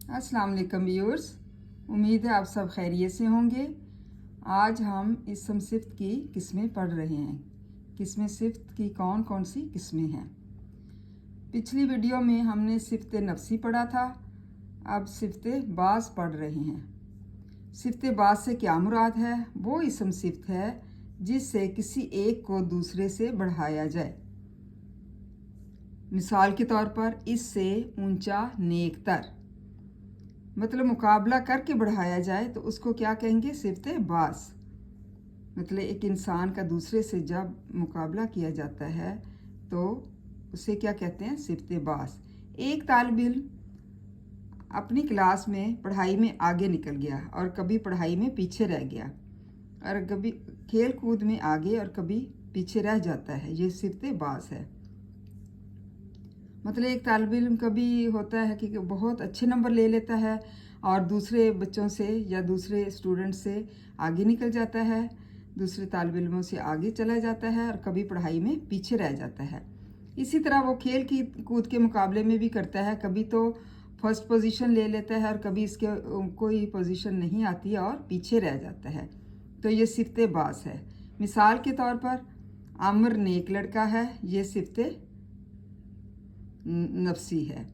अस्सलाम वालेकुम व्यूअर्स, उम्मीद है आप सब खैरियत से होंगे। आज हम इसम सिफ्त की किस्में पढ़ रहे हैं। किस्में सिफ्त की कौन कौन सी किस्में हैं। पिछली वीडियो में हमने सिफ्त नफ्सी पढ़ा था, अब सिफ्त बास पढ़ रहे हैं। सिफ्त बास से क्या मुराद है? वो इसम सिफ्त है जिससे किसी एक को दूसरे से बढ़ाया जाए। मिसाल के तौर पर इससे ऊंचा नेकतर, मतलब मुकाबला करके बढ़ाया जाए तो उसको क्या कहेंगे? सिफ्त बास। मतलब एक इंसान का दूसरे से जब मुकाबला किया जाता है तो उसे क्या कहते हैं? सिफ्त बास। एक तालिब इल्म अपनी क्लास में पढ़ाई में आगे निकल गया और कभी पढ़ाई में पीछे रह गया, और कभी खेल कूद में आगे और कभी पीछे रह जाता है, ये सिफ्त बास है। मतलब एक तालिब इल्म कभी होता है कि बहुत अच्छे नंबर ले लेता है और दूसरे बच्चों से या दूसरे स्टूडेंट से आगे निकल जाता है, दूसरे तालिब इल्मों से आगे चला जाता है, और कभी पढ़ाई में पीछे रह जाता है। इसी तरह वो खेल की कूद के मुकाबले में भी करता है, कभी तो फर्स्ट पोजीशन ले लेता है और कभी इसके कोई पोजीशन नहीं आती और पीछे रह जाता है। तो ये सिफ्त बास है। मिसाल के तौर पर आमिर नेक लड़का है, ये सिफ्त नफ्सी है।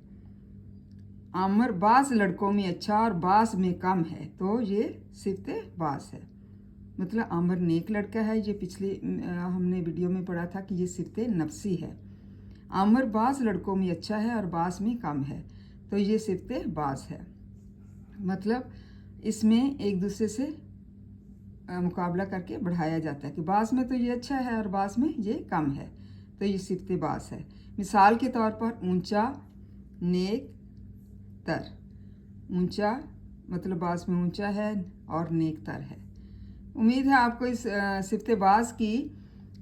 आमिर बास लड़कों में अच्छा और बास में कम है, तो ये सिफ्त बास है। मतलब आमिर नेक लड़का है, ये पिछली हमने वीडियो में पढ़ा था कि ये सिफ्त नफ्सी है। आमिर बास लड़कों में अच्छा है और बास में कम है, तो ये सिफ्त बास है। मतलब इसमें एक दूसरे से मुकाबला करके बढ़ाया जाता है कि बास में तो ये अच्छा है और बास में ये कम है, तो ये सिफ्त बास है। मिसाल के तौर पर ऊंचा नेक तर। ऊंचा मतलब बास में ऊंचा है और नेक तर है। उम्मीद है आपको इस सिफ्त बास की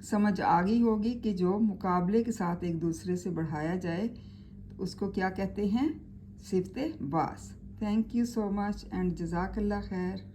समझ आ गई होगी कि जो मुकाबले के साथ एक दूसरे से बढ़ाया जाए तो उसको क्या कहते हैं? सिफ्त बास। Thank you so much and जज़ाकल्लाह खैर।